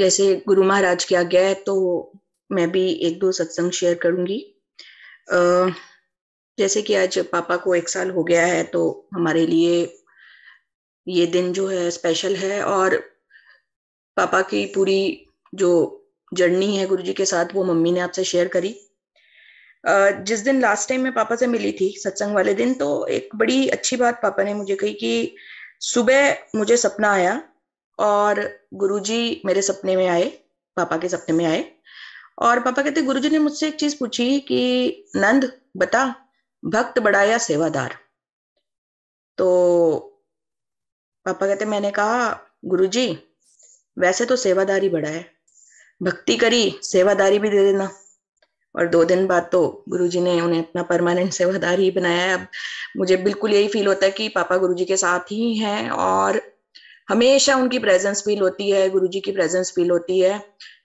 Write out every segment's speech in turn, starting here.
जैसे गुरु महाराज की आज्ञा है तो मैं भी एक दो सत्संग शेयर करूंगी। अ, जैसे कि आज पापा को 1 साल हो गया है तो हमारे लिए ये दिन जो है स्पेशल है। और पापा की पूरी जो जर्नी है गुरु जी के साथ वो मम्मी ने आपसे शेयर करी। जिस दिन लास्ट टाइम मैं पापा से मिली थी सत्संग वाले दिन, तो एक बड़ी अच्छी बात पापा ने मुझे कही कि सुबह मुझे सपना आया और गुरुजी मेरे सपने में आए, पापा के सपने में आए। और पापा कहते गुरुजी ने मुझसे एक चीज पूछी कि नंद बता, भक्त बड़ा या सेवादार। तो पापा कहते मैंने कहा गुरुजी वैसे तो सेवादारी बड़ा है, भक्ति करी सेवादारी भी दे देना। और 2 दिन बाद तो गुरुजी ने उन्हें अपना परमानेंट सेवादार ही बनाया है। अब मुझे बिल्कुल यही फील होता है कि पापा गुरुजी के साथ ही हैं और हमेशा उनकी प्रेजेंस फील होती है, गुरुजी की प्रेजेंस फील होती है।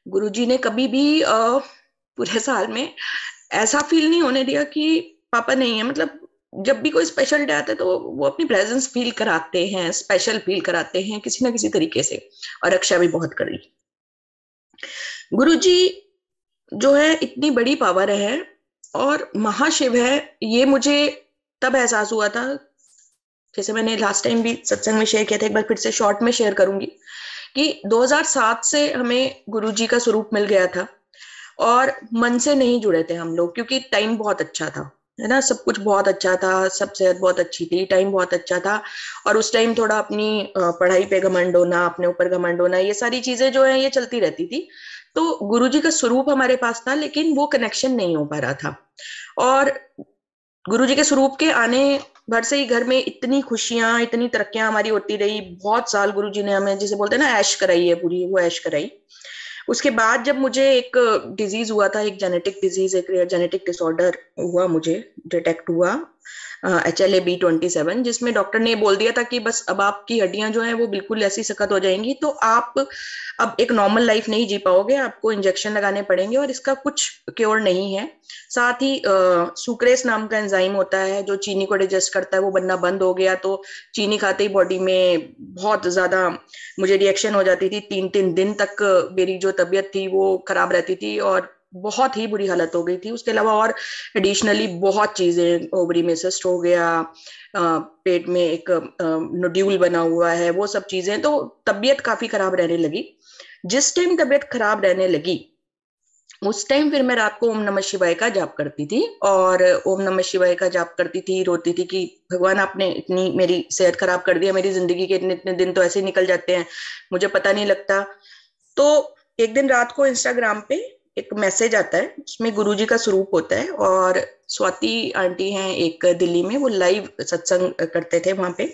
गुरुजी ने कभी भी पूरे साल में ऐसा फील नहीं होने दिया कि पापा नहीं है। मतलब जब भी कोई स्पेशल डे आता है तो वो अपनी प्रेजेंस फील कराते हैं, स्पेशल फील कराते हैं किसी ना किसी तरीके से। और रक्षा भी बहुत करी। गुरुजी जो है इतनी बड़ी पावर है और महाशिव है, ये मुझे तब एहसास हुआ था। जैसे मैंने लास्ट टाइम भी सत्संग में शेयर किया था, एक बार फिर से शॉर्ट में शेयर करूंगी कि 2007 से हमें गुरुजी का स्वरूप मिल गया था और मन से नहीं जुड़े थे हम लोग, क्योंकि टाइम बहुत अच्छा था, है ना, सब कुछ बहुत अच्छा था, सब सेहत बहुत अच्छी थी, टाइम बहुत अच्छा था। और उस टाइम थोड़ा अपनी पढ़ाई पे घमंड होना, अपने ऊपर घमंड होना, ये सारी चीजें जो है ये चलती रहती थी। तो गुरुजी का स्वरूप हमारे पास था लेकिन वो कनेक्शन नहीं हो पा रहा था। और गुरुजी के स्वरूप के आने भर से ही घर में इतनी खुशियां, इतनी तरक्कियां हमारी होती रही। बहुत साल गुरुजी ने हमें, जिसे बोलते हैं ना, ऐश कराई है, पूरी वो ऐश कराई। उसके बाद जब मुझे एक डिजीज हुआ था, एक जेनेटिक डिजीज, एक जेनेटिक डिसऑर्डर हुआ, मुझे डिटेक्ट हुआ HLA-B27, जिसमें डॉक्टर ने बोल दिया था कि बस अब आपकी हड्डियां जो हैं वो बिल्कुल ऐसी सख्त हो जाएंगी, तो आप अब एक नॉर्मल लाइफ नहीं जी पाओगे, आपको इंजेक्शन लगाने पड़ेंगे और इसका कुछ क्योर नहीं है। साथ ही सुक्रेस नाम का एंजाइम होता है जो चीनी को डाइजेस्ट करता है, वो बनना बंद हो गया। तो चीनी खाते ही बॉडी में बहुत ज्यादा मुझे रिएक्शन हो जाती थी। 3-3 दिन तक मेरी जो तबीयत थी वो खराब रहती थी और बहुत ही बुरी हालत हो गई थी। उसके अलावा और एडिशनली बहुत चीजें, ओवरी में सिस्ट हो गया, पेट में एक नोड्यूल बना हुआ है, वो सब चीजें, तो तबीयत काफी खराब रहने लगी। जिस टाइम तबीयत खराब रहने लगी उस टाइम फिर मैं रात को ओम नमः शिवाय का जाप करती थी और ओम नमः शिवाय का जाप करती थी, रोती थी कि भगवान आपने इतनी मेरी सेहत खराब कर दिया, मेरी जिंदगी के इतने इतने दिन तो ऐसे निकल जाते हैं, मुझे पता नहीं लगता। तो एक दिन रात को इंस्टाग्राम पे एक मैसेज आता है, उसमें गुरुजी का स्वरूप होता है और स्वाति आंटी हैं एक दिल्ली में, वो लाइव सत्संग करते थे वहां पे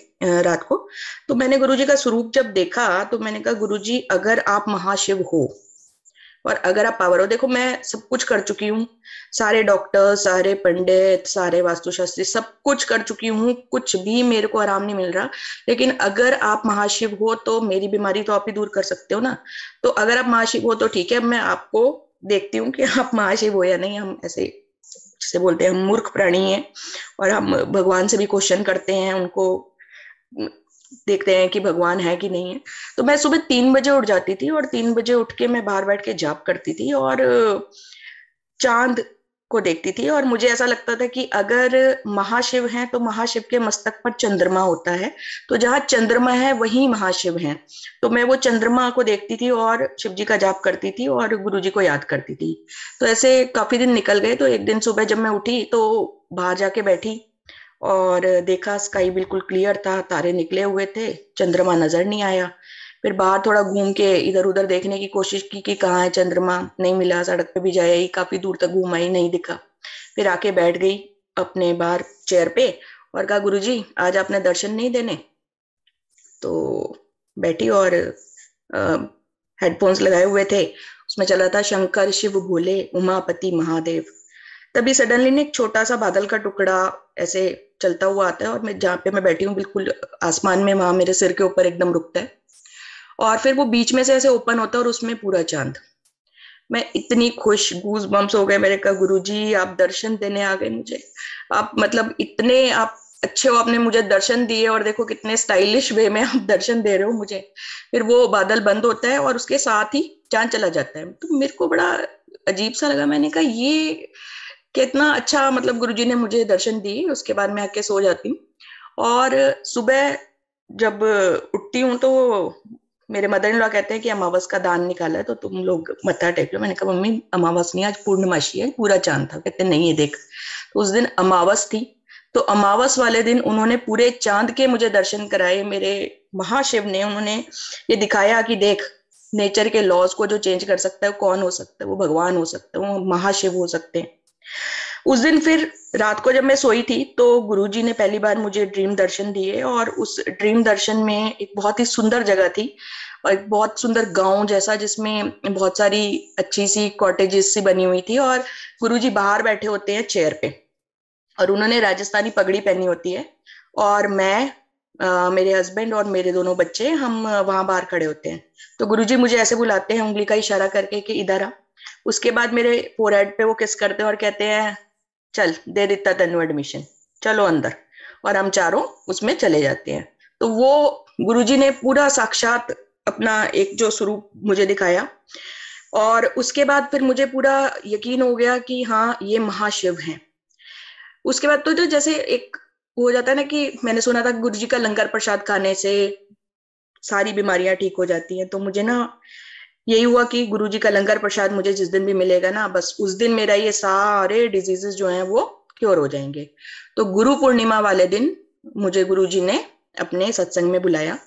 रात को। तो मैंने गुरुजी का स्वरूप जब देखा तो मैंने कहा गुरुजी अगर आप महाशिव हो और अगर आप पावर हो, देखो मैं सब कुछ कर चुकी हूँ, सारे डॉक्टर, सारे पंडित, सारे वास्तुशास्त्री, सब कुछ कर चुकी हूँ, कुछ भी मेरे को आराम नहीं मिल रहा। लेकिन अगर आप महाशिव हो तो मेरी बीमारी तो आप ही दूर कर सकते हो ना। तो अगर आप महाशिव हो तो ठीक है, मैं आपको देखती हूँ कि आप महाशिव हो या नहीं। हम ऐसे जिसे बोलते हैं हम मूर्ख प्राणी हैं और हम भगवान से भी क्वेश्चन करते हैं, उनको देखते हैं कि भगवान है कि नहीं है। तो मैं सुबह 3 बजे उठ जाती थी और 3 बजे उठ के मैं बाहर बैठ के जाप करती थी और चांद को देखती थी। और मुझे ऐसा लगता था कि अगर महाशिव हैं तो महाशिव के मस्तक पर चंद्रमा होता है, तो जहां चंद्रमा है वहीं महाशिव हैं। तो मैं वो चंद्रमा को देखती थी और शिव जी का जाप करती थी और गुरु जी को याद करती थी। तो ऐसे काफी दिन निकल गए। तो एक दिन सुबह जब मैं उठी तो बाहर जाके बैठी और देखा स्काई बिल्कुल क्लियर था, तारे निकले हुए थे, चंद्रमा नजर नहीं आया। फिर बाहर थोड़ा घूम के इधर उधर देखने की कोशिश की कि कहाँ है चंद्रमा, नहीं मिला। सड़क पे भी जाया ही, काफी दूर तक घूम आई, नहीं दिखा। फिर आके बैठ गई अपने बाहर चेयर पे और कहा गुरुजी आज आपने दर्शन नहीं देने। तो बैठी और हेडफोन्स लगाए हुए थे, उसमें चला था शंकर शिव भोले उमापति महादेव। तभी सडनली ने एक छोटा सा बादल का टुकड़ा ऐसे चलता हुआ आता है और मैं जहाँ पे मैं बैठी हूँ बिल्कुल आसमान में, वहां मेरे सिर के ऊपर एकदम रुकता है और फिर वो बीच में से ऐसे ओपन होता है और उसमें पूरा चांद। मैं इतनी खुश, गूज बम्स हो गए। मेरे कहा गुरुजी आप दर्शन देने आ गए मुझे, आप मतलब इतने आप अच्छे हो, आपने मुझे दर्शन दिए और देखो कितने स्टाइलिश वे में आप दर्शन दे रहे हो मुझे। फिर वो बादल बंद होता है और उसके साथ ही चांद चला जाता है। तो मेरे को बड़ा अजीब सा लगा, मैंने कहा ये कितना अच्छा, मतलब गुरुजी ने मुझे दर्शन दिए। उसके बाद मैं आके सो जाती हूँ और सुबह जब उठती हूँ तो मेरे मदर इन लॉ कहते हैं कि अमावस का दान निकाला है तो तुम लोग मत्था टेक लो। मैंने कहा मम्मी अमावस नहीं, आज पूर्णमासी है, पूरा चांद था। कहते नहीं है देख, तो उस दिन अमावस थी। तो अमावस वाले दिन उन्होंने पूरे चांद के मुझे दर्शन कराए। मेरे महाशिव ने, उन्होंने ये दिखाया कि देख, नेचर के लॉज को जो चेंज कर सकता है वो कौन हो सकता है, वो भगवान हो सकता है, वो महाशिव हो सकते हैं। उस दिन फिर रात को जब मैं सोई थी तो गुरुजी ने पहली बार मुझे ड्रीम दर्शन दिए, और उस ड्रीम दर्शन में एक बहुत ही सुंदर जगह थी और एक बहुत सुंदर गांव जैसा, जिसमें बहुत सारी अच्छी सी कॉटेजेस सी बनी हुई थी, और गुरुजी बाहर बैठे होते हैं चेयर पे, और उन्होंने राजस्थानी पगड़ी पहनी होती है, और मैं मेरे हस्बैंड और मेरे दोनों बच्चे हम वहां बाहर खड़े होते हैं। तो गुरुजी मुझे ऐसे बुलाते हैं उंगली का इशारा करके कि इधर आ। उसके बाद मेरे फोरहेड पे वो किस करते हैं और कहते हैं चल दे देता तेनू एडमिशन, चलो अंदर, और हम चारों उसमें चले जाते हैं। तो वो गुरुजी ने पूरा साक्षात अपना एक जो स्वरूप मुझे दिखाया, और उसके बाद फिर मुझे पूरा यकीन हो गया कि हाँ ये महाशिव हैं। उसके बाद तो जैसे एक हो जाता है ना कि मैंने सुना था गुरुजी का लंगर प्रसाद खाने से सारी बीमारियां ठीक हो जाती हैं। तो मुझे ना यही हुआ कि गुरुजी का लंगर प्रसाद मुझे जिस दिन भी मिलेगा ना, बस उस दिन मेरा ये सारे डिजीजेस जो हैं वो क्योर हो जाएंगे। तो गुरु पूर्णिमा वाले दिन मुझे गुरुजी ने अपने सत्संग में बुलाया,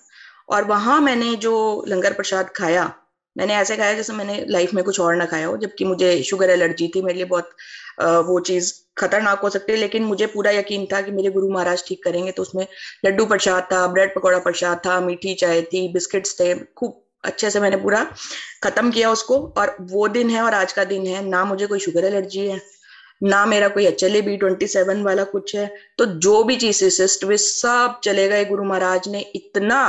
और वहां मैंने जो लंगर प्रसाद खाया, मैंने ऐसे खाया जैसे मैंने लाइफ में कुछ और ना खाया हो, जबकि मुझे शुगर एलर्जी थी, मेरे लिए बहुत वो चीज खतरनाक हो सकती है, लेकिन मुझे पूरा यकीन था कि मेरे गुरु महाराज ठीक करेंगे। तो उसमें लड्डू प्रसाद था, ब्रेड पकौड़ा प्रसाद था, मीठी चाय थी, बिस्किट्स थे, खूब अच्छे से मैंने पूरा खत्म किया उसको। और वो दिन है और आज का दिन है, ना मुझे कोई शुगर एलर्जी है, ना मेरा कोई HLA-B27 वाला कुछ है। तो जो भी चीज सिस्ट वे सब चले गए। गुरु महाराज ने इतना,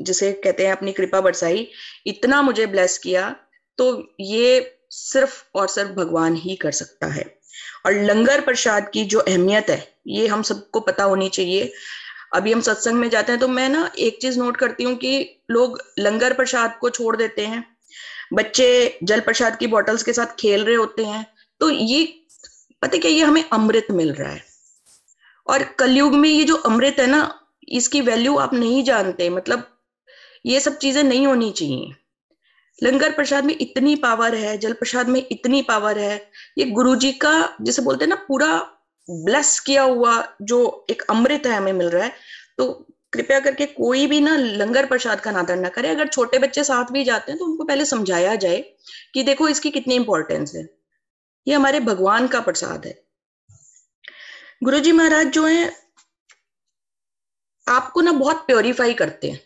जिसे कहते हैं अपनी कृपा बरसाई, इतना मुझे ब्लेस किया। तो ये सिर्फ और सिर्फ भगवान ही कर सकता है। और लंगर प्रसाद की जो अहमियत है ये हम सबको पता होनी चाहिए। अभी हम सत्संग में जाते हैं तो मैं ना एक चीज नोट करती हूँ कि लोग लंगर प्रसाद को छोड़ देते हैं, बच्चे जल प्रसाद की बोतल्स के साथ खेल रहे होते हैं। तो ये पता क्या, ये हमें अमृत मिल रहा है, और कलयुग में ये जो अमृत है ना, इसकी वैल्यू आप नहीं जानते। मतलब ये सब चीजें नहीं होनी चाहिए। लंगर प्रसाद में इतनी पावर है, जल प्रसाद में इतनी पावर है। ये गुरुजी का, जिसे बोलते हैं ना, पूरा ब्लेस किया हुआ जो एक अमृत है हमें मिल रहा है। तो कृपया करके कोई भी ना लंगर प्रसाद का नादर ना करे। अगर छोटे बच्चे साथ भी जाते हैं तो उनको पहले समझाया जाए कि देखो इसकी कितनी इंपॉर्टेंस है, ये हमारे भगवान का प्रसाद है। गुरुजी महाराज जो है आपको ना बहुत प्योरीफाई करते हैं।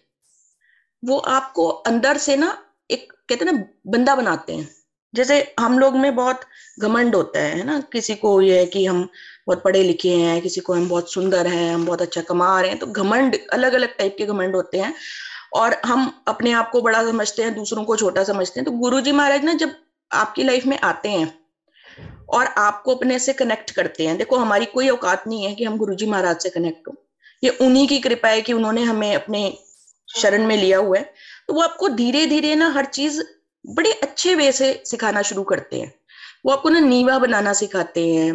वो आपको अंदर से ना एक, कहते हैं ना, बंदा बनाते हैं। जैसे हम लोग में बहुत घमंड होता है ना, किसी को ये है कि हम बहुत पढ़े लिखे हैं, किसी को हम बहुत सुंदर हैं, हम बहुत अच्छा कमा रहे हैं। तो घमंड, अलग अलग टाइप के घमंड होते हैं, और हम अपने आप को बड़ा समझते हैं, दूसरों को छोटा समझते हैं। तो गुरुजी महाराज ना जब आपकी लाइफ में आते हैं और आपको अपने से कनेक्ट करते हैं, देखो हमारी कोई औकात नहीं है कि हम गुरुजी महाराज से कनेक्ट हो, ये उन्हीं की कृपा है कि उन्होंने हमें अपने शरण में लिया हुआ है। तो वो आपको धीरे धीरे ना हर चीज बड़े अच्छे वे से सिखाना शुरू करते हैं। वो आपको ना नीवा बनाना सिखाते हैं।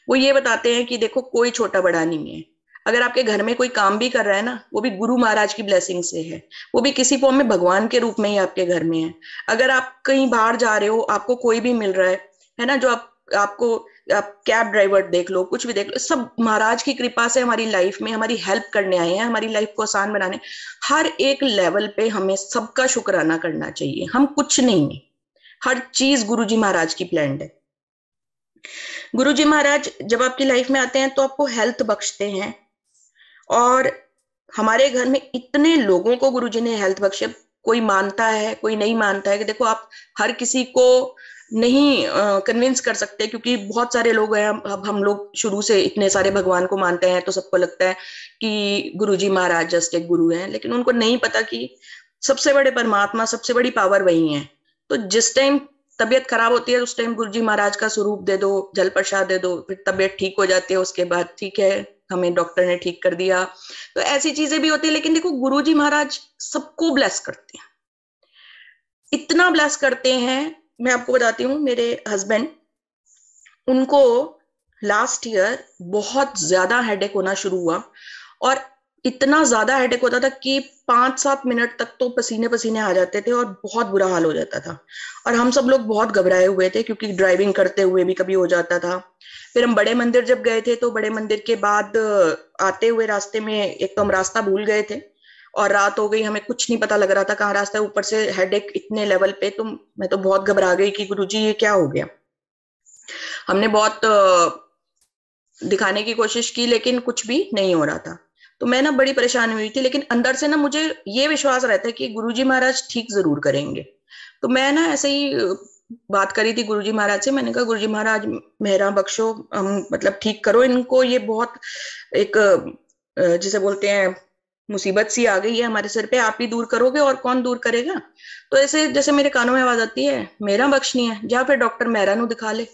वो ये बताते हैं कि देखो कोई छोटा बड़ा नहीं है। अगर आपके घर में कोई काम भी कर रहा है ना, वो भी गुरु महाराज की ब्लेसिंग से है, वो भी किसी फॉर्म में भगवान के रूप में ही आपके घर में है। अगर आप कहीं बाहर जा रहे हो, आपको कोई भी मिल रहा है ना, जो आपको, आप कैब ड्राइवर देख लो, कुछ भी देख लो, सब महाराज की कृपा से हमारी लाइफ में हमारी हेल्प करने आए हैं, हमारी लाइफ को आसान बनाने। हर एक लेवल पे हमें सबका शुक्राना करना चाहिए। हम कुछ नहीं है, हर चीज गुरुजी महाराज की प्लान्ड है। गुरुजी महाराज जब आपकी लाइफ में आते हैं तो आपको हेल्थ बख्शते हैं, और हमारे घर में इतने लोगों को गुरुजी ने हेल्थ बख्शे। कोई मानता है, कोई नहीं मानता है, कि देखो आप हर किसी को नहीं कन्विंस कर सकते, क्योंकि बहुत सारे लोग हैं। अब हम लोग शुरू से इतने सारे भगवान को मानते हैं तो सबको लगता है कि गुरुजी महाराज जस्ट एक गुरु हैं, लेकिन उनको नहीं पता कि सबसे बड़े परमात्मा, सबसे बड़ी पावर वही है। तो जिस टाइम तबीयत खराब होती है उस टाइम गुरुजी महाराज का स्वरूप दे दो, जल प्रसाद दे दो, फिर तबीयत ठीक हो जाती है। उसके बाद ठीक है, हमें डॉक्टर ने ठीक कर दिया। तो ऐसी चीजें भी होती है, लेकिन देखो गुरुजी महाराज सबको ब्लेस करते हैं, इतना ब्लेस करते हैं। मैं आपको बताती हूँ, मेरे हस्बैंड, उनको लास्ट ईयर बहुत ज्यादा हेडेक होना शुरू हुआ, और इतना ज्यादा हेडेक होता था कि 5-7 मिनट तक तो पसीने पसीने आ जाते थे और बहुत बुरा हाल हो जाता था। और हम सब लोग बहुत घबराए हुए थे, क्योंकि ड्राइविंग करते हुए भी कभी हो जाता था। फिर हम बड़े मंदिर जब गए थे, तो बड़े मंदिर के बाद आते हुए रास्ते में एक तो हम रास्ता भूल गए थे, और रात हो गई, हमें कुछ नहीं पता लग रहा था कहाँ रास्ता है, ऊपर से हेडेक इतने लेवल पे। तो मैं तो बहुत घबरा गई कि गुरुजी ये क्या हो गया। हमने बहुत दिखाने की कोशिश की, लेकिन कुछ भी नहीं हो रहा था। तो मैं ना बड़ी परेशानी हुई थी, लेकिन अंदर से ना मुझे ये विश्वास रहता है कि गुरुजी महाराज ठीक जरूर करेंगे। तो मैं ना ऐसे ही बात करी थी गुरुजी महाराज से। मैंने कहा गुरुजी महाराज मेहरा बख्शो, मतलब ठीक करो इनको, ये बहुत एक जिसे बोलते हैं मुसीबत सी आ गई है हमारे सिर पे, आप ही दूर करोगे और कौन दूर करेगा। तो ऐसे जैसे मेरे कानों में आवाज आती है, मेरा बख्श नहीं है, जा फिर डॉक्टर मेहरा नु दिखा ले,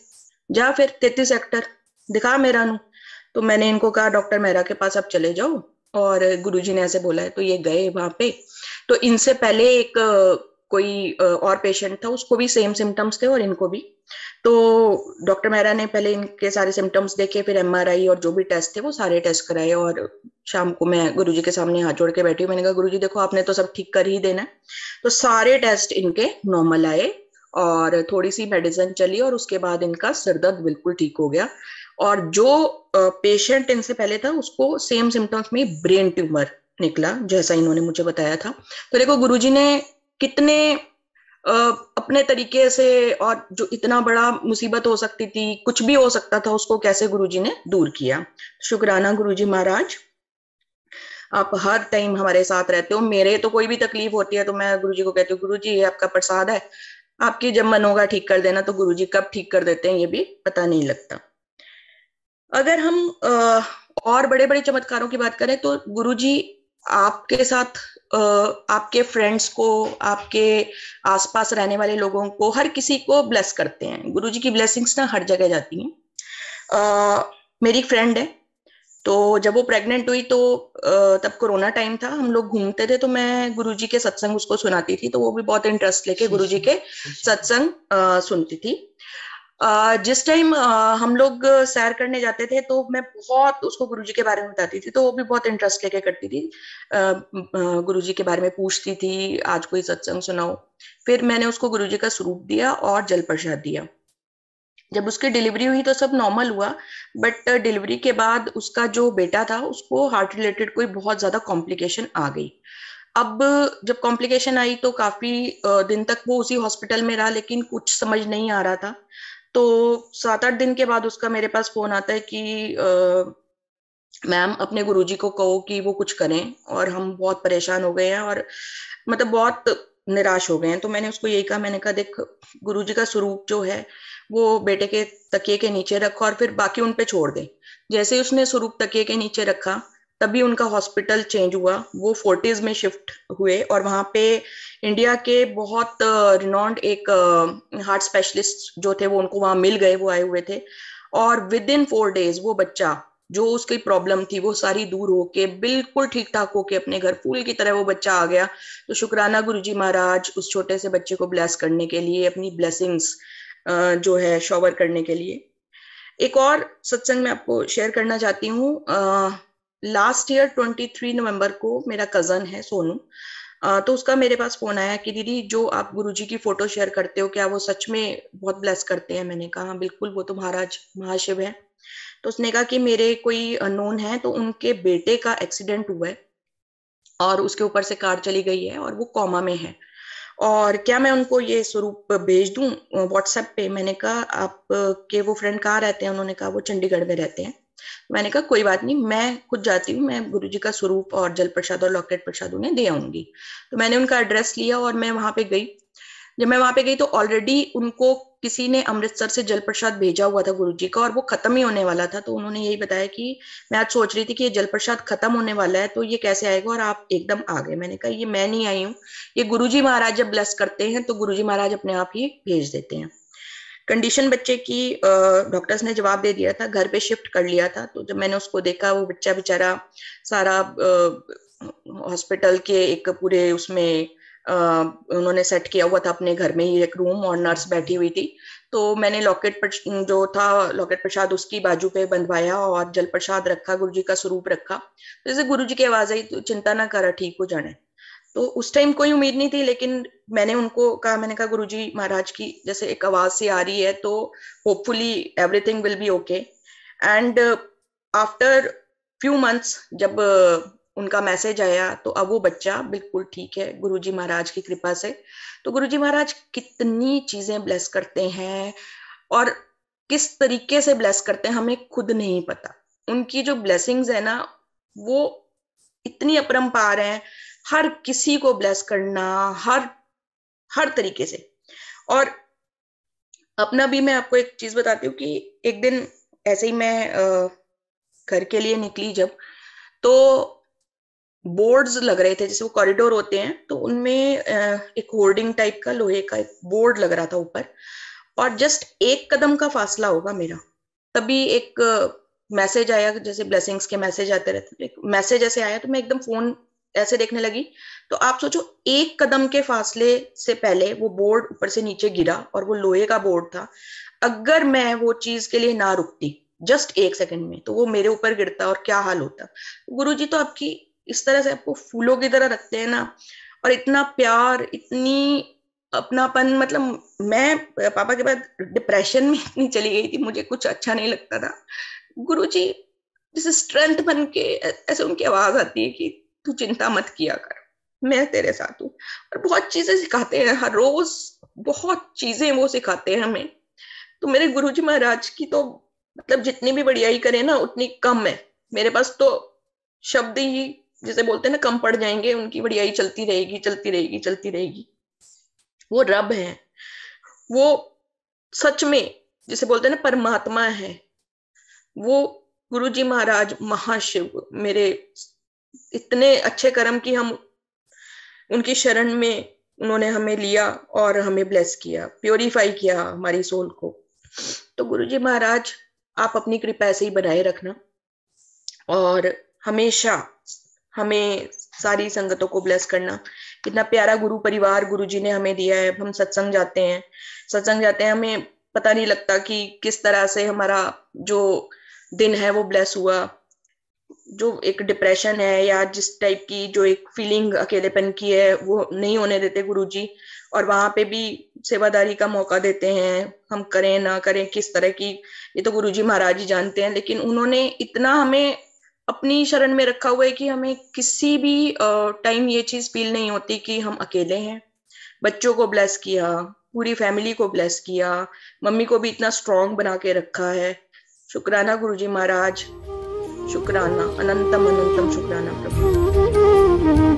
जा फिर 33 सेक्टर दिखा मेहरा नु। तो मैंने इनको कहा डॉक्टर मेहरा के पास आप चले जाओ, और गुरुजी ने ऐसे बोला है। तो ये गए वहां पे। तो इनसे पहले एक कोई और पेशेंट था, उसको भी सेम सिम्टम्स थे और इनको भी। तो डॉक्टर मेहरा ने पहले इनके सारे सिम्टम्स देखे, फिर एमआरआई और जो भी टेस्ट थे वो सारे टेस्ट कराए। और शाम को मैं गुरुजी के सामने हाथ जोड़ के बैठी हूँ। मैंने कहा गुरुजी देखो, आपने तो सब ठीक कर ही देना है। तो सारे टेस्ट इनके नॉर्मल आए, और थोड़ी सी मेडिसिन चली, और उसके बाद इनका सिर दर्द बिल्कुल ठीक हो गया। और जो पेशेंट इनसे पहले था, उसको सेम सिम्टम्स में ब्रेन ट्यूमर निकला, जैसा इन्होंने मुझे बताया था। तो देखो गुरुजी ने कितने अपने तरीके से, और जो इतना बड़ा मुसीबत हो सकती थी, कुछ भी हो सकता था, उसको कैसे गुरुजी ने दूर किया। शुक्राना गुरुजी महाराज, आप हर टाइम हमारे साथ रहते हो। मेरे तो कोई भी तकलीफ होती है तो मैं गुरुजी को कहती हूँ, गुरुजी ये आपका प्रसाद है, आपकी जब मन होगा ठीक कर देना। तो गुरुजी कब ठीक कर देते हैं ये भी पता नहीं लगता। अगर हम और बड़े बड़े चमत्कारों की बात करें, तो गुरुजी आपके साथ आपके फ्रेंड्स को, आपके आसपास रहने वाले लोगों को, हर किसी को ब्लेस करते हैं। गुरुजी की ब्लेसिंग्स ना हर जगह जाती हैं। मेरी फ्रेंड है, तो जब वो प्रेग्नेंट हुई, तो तब कोरोना टाइम था, हम लोग घूमते थे, तो मैं गुरुजी के सत्संग उसको सुनाती थी। तो वो भी बहुत इंटरेस्ट लेके गुरुजी के सत्संग सुनती थी। जिस टाइम हम लोग सैर करने जाते थे, तो मैं बहुत उसको गुरुजी के बारे में बताती थी, तो वो भी बहुत इंटरेस्ट लेके करती थी। गुरुजी के बारे में पूछती थी, आज कोई सत्संग सुनाओ। फिर मैंने उसको गुरुजी का स्वरूप दिया और जल प्रसाद दिया। जब उसकी डिलीवरी हुई तो सब नॉर्मल हुआ, बट डिलीवरी के बाद उसका जो बेटा था, उसको हार्ट रिलेटेड कोई बहुत ज्यादा कॉम्प्लिकेशन आ गई। अब जब कॉम्प्लिकेशन आई तो काफी दिन तक वो उसी हॉस्पिटल में रहा, लेकिन कुछ समझ नहीं आ रहा था। तो 7-8 दिन के बाद उसका मेरे पास फोन आता है कि मैम अपने गुरुजी को कहो कि वो कुछ करें, और हम बहुत परेशान हो गए हैं, और मतलब बहुत निराश हो गए हैं। तो मैंने उसको यही कहा, मैंने कहा देख, गुरुजी का स्वरूप जो है वो बेटे के तकिए के नीचे रखो, और फिर बाकी उन पे छोड़ दे। जैसे ही उसने स्वरूप तकिए के नीचे रखा, तभी उनका हॉस्पिटल चेंज हुआ, वो फोर्टिज में शिफ्ट हुए, और वहां पे इंडिया के बहुत रिनॉन्ड एक हार्ट स्पेशलिस्ट जो थे, वो उनको वहां मिल गए, वो आए हुए थे। और विद इन 4 days वो बच्चा, जो उसकी प्रॉब्लम थी वो सारी दूर होके बिल्कुल ठीक ठाक होके अपने घर फूल की तरह वो बच्चा आ गया। तो शुक्राना गुरुजी महाराज उस छोटे से बच्चे को ब्लेस करने के लिए, अपनी ब्लेसिंग्स जो है शॉवर करने के लिए। एक और सत्संग मैं आपको शेयर करना चाहती हूँ। लास्ट ईयर 23 नवंबर को मेरा कजन है सोनू, तो उसका मेरे पास फोन आया कि दीदी जो आप गुरुजी की फोटो शेयर करते हो, क्या वो सच में बहुत ब्लेस करते हैं? मैंने कहा हाँ बिल्कुल, वो तो महाराज महाशिव है। तो उसने कहा कि मेरे कोई अननोन है, तो उनके बेटे का एक्सीडेंट हुआ है, और उसके ऊपर से कार चली गई है, और वो कोमा में है, और क्या मैं उनको ये स्वरूप भेज दूं व्हाट्सएप पे? मैंने कहा आप के वो फ्रेंड कहाँ रहते हैं? उन्होंने कहा वो चंडीगढ़ में रहते हैं। मैंने कहा कोई बात नहीं, मैं खुद जाती हूँ, मैं गुरुजी का स्वरूप और जल प्रसाद और लॉकेट प्रसाद उन्हें दे आऊंगी। तो मैंने उनका एड्रेस लिया और मैं वहां पे गई। जब मैं वहां पे गई तो ऑलरेडी उनको किसी ने अमृतसर से जल प्रसाद भेजा हुआ था गुरुजी का, और वो खत्म ही होने वाला था। तो उन्होंने यही बताया कि मैं आज सोच रही थी कि ये जल प्रसाद खत्म होने वाला है, तो ये कैसे आएगा, और आप एकदम आ गए। मैंने कहा ये मैं नहीं आई हूँ, ये गुरुजी महाराज जब ब्लेस करते हैं तो गुरुजी महाराज अपने आप ही भेज देते हैं। कंडीशन बच्चे की डॉक्टर्स ने जवाब दे दिया था, घर पे शिफ्ट कर लिया था। तो जब मैंने उसको देखा, वो बच्चा बेचारा सारा हॉस्पिटल के एक पूरे उसमें उन्होंने सेट किया हुआ था अपने घर में ही एक रूम, और नर्स बैठी हुई थी। तो मैंने लॉकेट जो था लॉकेट प्रसाद उसकी बाजू पे बंधवाया और जल प्रसाद रखा, गुरुजी का स्वरूप रखा। तो जैसे गुरुजी की आवाज आई, तो चिंता ना करा, ठीक हो जाने। तो उस टाइम कोई उम्मीद नहीं थी, लेकिन मैंने उनको कहा, मैंने कहा गुरुजी महाराज की जैसे एक आवाज सी आ रही है, तो hopefully everything will be okay. And after few months जब उनका मैसेज आया, तो अब वो बच्चा बिल्कुल ठीक है गुरुजी महाराज की कृपा से। तो गुरुजी महाराज कितनी चीजें ब्लेस करते हैं, और किस तरीके से ब्लेस करते हैं हमें खुद नहीं पता। उनकी जो ब्लेसिंग्स है ना, वो इतनी अपरंपार है, हर किसी को ब्लेस करना, हर हर तरीके से। और अपना भी मैं आपको एक चीज बताती हूँ कि एक दिन ऐसे ही मैं घर के लिए निकली जब, तो बोर्ड्स लग रहे थे, जैसे वो कॉरिडोर होते हैं, तो उनमें एक होर्डिंग टाइप का लोहे का एक बोर्ड लग रहा था ऊपर, और जस्ट एक कदम का फासला होगा मेरा, तभी एक मैसेज आया, जैसे ब्लेसिंग्स के मैसेज आते रहते, एक मैसेज ऐसे आया, तो मैं एकदम फोन ऐसे देखने लगी। तो आप सोचो, एक कदम के फासले से पहले वो बोर्ड ऊपर से नीचे गिरा, और वो लोहे का बोर्ड था। अगर मैं वो चीज के लिए ना रुकती जस्ट एक सेकंड में, तो वो मेरे ऊपर गिरता, और क्या हाल होता। गुरुजी तो आपकी इस तरह से आपको फूलों की तरह रखते हैं ना, और इतना प्यार, इतनी अपनापन। मतलब मैं पापा के बाद डिप्रेशन में इतनी चली गई थी, मुझे कुछ अच्छा नहीं लगता था। गुरुजी जैसे स्ट्रेंथ बन के ऐसे उनकी आवाज आती है कि तू चिंता मत किया कर, मैं तेरे साथ हूँ। और बहुत चीजें सिखाते हैं, हर रोज बहुत चीजें वो सिखाते हैं हमें। तो मेरे गुरुजी महाराज की तो मतलब जितनी भी बढ़ियाई करे ना उतनी कम है। मेरे पास तो शब्द ही, जैसे बोलते हैं ना, कम पड़ जाएंगे। उनकी बढ़ियाई चलती रहेगी, चलती रहेगी, चलती रहेगी। वो रब है, वो सच में जिसे बोलते हैं ना परमात्मा है। वो गुरुजी महाराज महाशिव मेरे इतने अच्छे कर्म की हम उनकी शरण में, उन्होंने हमें लिया और हमें ब्लेस किया, प्योरीफाई किया हमारी सोल को। तो गुरुजी महाराज, आप अपनी कृपा ऐसे ही बनाए रखना, और हमेशा हमें सारी संगतों को ब्लेस करना। कितना प्यारा गुरु परिवार गुरुजी ने हमें दिया है। हम सत्संग जाते हैं, हमें पता नहीं लगता कि किस तरह से हमारा जो दिन है वो ब्लेस हुआ। जो एक डिप्रेशन है या जिस टाइप की जो एक फीलिंग अकेलेपन की है, वो नहीं होने देते गुरुजी। और वहां पे भी सेवादारी का मौका देते हैं, हम करें ना करें किस तरह की, ये तो गुरुजी महाराज ही जानते हैं। लेकिन उन्होंने इतना हमें अपनी शरण में रखा हुआ है कि हमें किसी भी टाइम ये चीज फील नहीं होती कि हम अकेले हैं। बच्चों को ब्लेस किया, पूरी फैमिली को ब्लेस किया, मम्मी को भी इतना स्ट्रांग बना के रखा है। शुक्राना गुरुजी महाराज, शुक्राना, अनंतम अनंतम शुक्राना प्रभु।